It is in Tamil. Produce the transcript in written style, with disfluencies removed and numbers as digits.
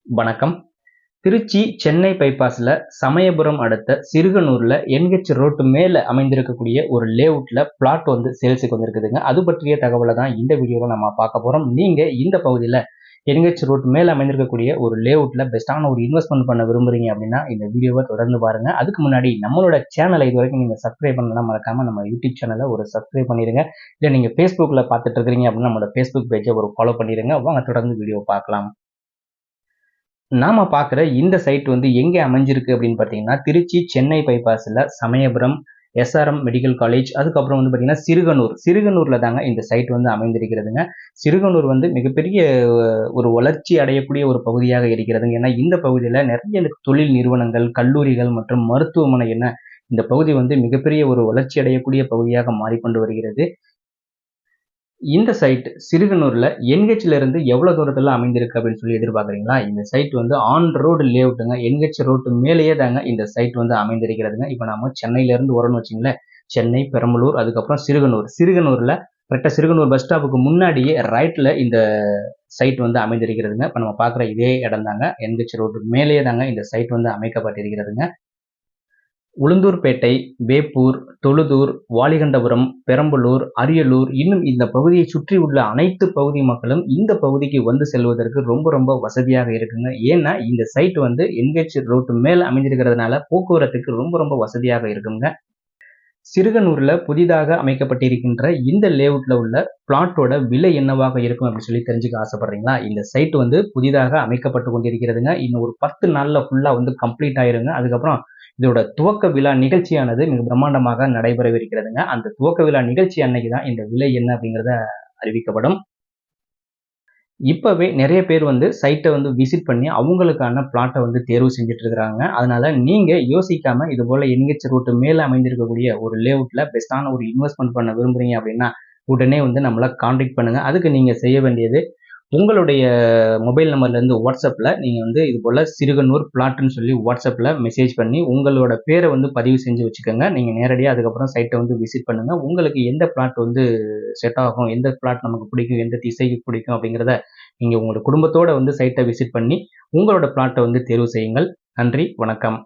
வணக்கம். திருச்சி சென்னை பைபாஸ்ல சமயபுரம் அடுத்த சிறுகனூர்ல என்ஹெச் ரோட்டு மேல அமைந்திருக்கக்கூடிய ஒரு லேஅவுட்ல பிளாட் வந்து சேல்ஸுக்கு வந்திருக்குதுங்க. அது பற்றிய தகவலை தான் இந்த வீடியோல நம்ம பார்க்க போறோம். நீங்க இந்த பகுதியில என்ஹெச் ரோட் மேல அமைந்திருக்கக்கூடிய ஒரு லேஅவுட்ல பெஸ்டான ஒரு இன்வெஸ்ட்மெண்ட் பண்ண விரும்புறீங்க அப்படின்னா இந்த வீடியோவை தொடர்ந்து பாருங்க. அதுக்கு முன்னாடி நம்மளோட சேனலை இது வரைக்கும் நீங்க சப்ஸ்கிரைப் பண்ணலாம் மறக்காம நம்ம யூடியூப் சேனலை ஒரு சப்ஸ்கிரைப் பண்ணிருங்க. இல்ல நீங்க Facebookல பார்த்துட்டு இருக்கீங்க அப்படின்னா நம்மளோட Facebook பேஜை ஒரு ஃபாலோ பண்ணிருங்க. வாங்க தொடர்ந்து வீடியோ பார்க்கலாம். நாம பார்க்குற இந்த சைட் வந்து எங்கே அமைஞ்சிருக்கு அப்படின்னு பார்த்தீங்கன்னா, திருச்சி சென்னை பைபாஸ்ல சமயபுரம் எஸ்ஆர்எம் மெடிக்கல் காலேஜ், அதுக்கப்புறம் வந்து பார்த்தீங்கன்னா சிறுகனூர்ல தாங்க இந்த சைட் வந்து அமைந்திருக்கிறதுங்க. சிறுகனூர் வந்து மிகப்பெரிய ஒரு வளர்ச்சி அடையக்கூடிய ஒரு பகுதியாக இருக்கிறதுங்க. ஏன்னா இந்த பகுதியில் நிறைய தொழில் நிறுவனங்கள், கல்லூரிகள் மற்றும் மருத்துவமனை என இந்த பகுதி வந்து மிகப்பெரிய ஒரு வளர்ச்சி அடையக்கூடிய பகுதியாக மாறிக்கொண்டு வருகிறது. இந்த சைட் சிறுகனூர்ல என்ஹெச்ல இருந்து எவ்வளவு தூரத்துல அமைந்திருக்கு அப்படின்னு சொல்லி எதிர்பார்க்குறீங்களா? இந்த சைட் வந்து ஆன் ரோடு லேஅவுட்டுங்க. என்ஹெச் ரோட்டு மேலேயே தாங்க இந்த சைட் வந்து அமைந்திருக்கிறதுங்க. இப்போ நாம சென்னையில இருந்து வரோம்னு வச்சுங்களேன், சென்னை, பெரம்பலூர், அதுக்கப்புறம் சிறுகனூர்ல கரெக்டா சிறுகனூர் பஸ் ஸ்டாப்புக்கு முன்னாடியே ரைட்ல இந்த சைட் வந்து அமைந்திருக்கிறதுங்க. இப்போ நம்ம பார்க்குற இதே இடம் தாங்க. என்ஹெச் ரோட்டு மேலேயே தாங்க இந்த சைட் வந்து அமைக்கப்பட்டிருக்கிறதுங்க. உளுந்தூர்பேட்டை, வேப்பூர், தொழுதூர், வாலிகண்டபுரம், பெரம்பலூர், அரியலூர் இன்னும் இந்த பகுதியை சுற்றி உள்ள அனைத்து பகுதி மக்களும் இந்த பகுதிக்கு வந்து செல்வதற்கு ரொம்ப வசதியாக இருக்குங்க. ஏன்னா இந்த சைட் வந்து என்ஹெச் ரோட்டு மேல் அமைந்திருக்கிறதுனால போக்குவரத்துக்கு ரொம்ப வசதியாக இருக்குங்க. சிறுகனூர்ல புதிதாக அமைக்கப்பட்டிருக்கின்ற இந்த லேஅவுட்ல உள்ள பிளாட்டோட விலை என்னவாக இருக்கும் அப்படின்னு சொல்லி தெரிஞ்சுக்க ஆசைப்படுறீங்களா? இந்த சைட் வந்து புதிதாக அமைக்கப்பட்டு கொண்டிருக்கிறதுங்க. இன்னும் ஒரு 10 நாள்ல ஃபுல்லா வந்து கம்ப்ளீட் ஆயிருங்க. அதுக்கப்புறம் இதோட துவக்க விழா நிகழ்ச்சியானது மிக பிரம்மாண்டமாக நடைபெறவிருக்கிறதுங்க. அந்த துவக்க விழா நிகழ்ச்சி அன்னைக்கு தான் இந்த விலை என்ன அப்படிங்கிறத அறிவிக்கப்படும். இப்பவே நிறைய பேர் வந்து சைட்டை வந்து விசிட் பண்ணி அவங்களுக்கான பிளாட்டை வந்து தேர்வு செஞ்சுட்டு இருக்கிறாங்க. அதனால நீங்க யோசிக்காம இது போல என்ஹெச் ரோட்டு மேல அமைந்திருக்கக்கூடிய ஒரு லேஅவுட்ல பெஸ்டான ஒரு இன்வெஸ்ட்மெண்ட் பண்ண விரும்புறீங்க அப்படின்னா உடனே வந்து நம்மளை காண்டாக்ட் பண்ணுங்க. அதுக்கு நீங்க செய்ய வேண்டியது உங்களுடைய மொபைல் நம்பர்லேருந்து வாட்ஸ்அப்பில் நீங்கள் வந்து இது போல் சிறுகனூர் பிளாட்டுன்னு சொல்லி வாட்ஸ்அப்பில் மெசேஜ் பண்ணி உங்களோட பேரை வந்து பதிவு செஞ்சு வச்சுக்கோங்க. நீங்கள் நேரடியாக அதுக்கப்புறம் சைட்டை வந்து விசிட் பண்ணுங்கள். உங்களுக்கு எந்த பிளாட் வந்து செட் ஆகும், எந்த பிளாட் நமக்கு பிடிக்கும், எந்த திசைக்கு பிடிக்கும் அப்படிங்கிறத நீங்கள் உங்களோட குடும்பத்தோடு வந்து சைட்டை விசிட் பண்ணி உங்களோட பிளாட்டை வந்து தேர்வு செய்யுங்கள். நன்றி, வணக்கம்.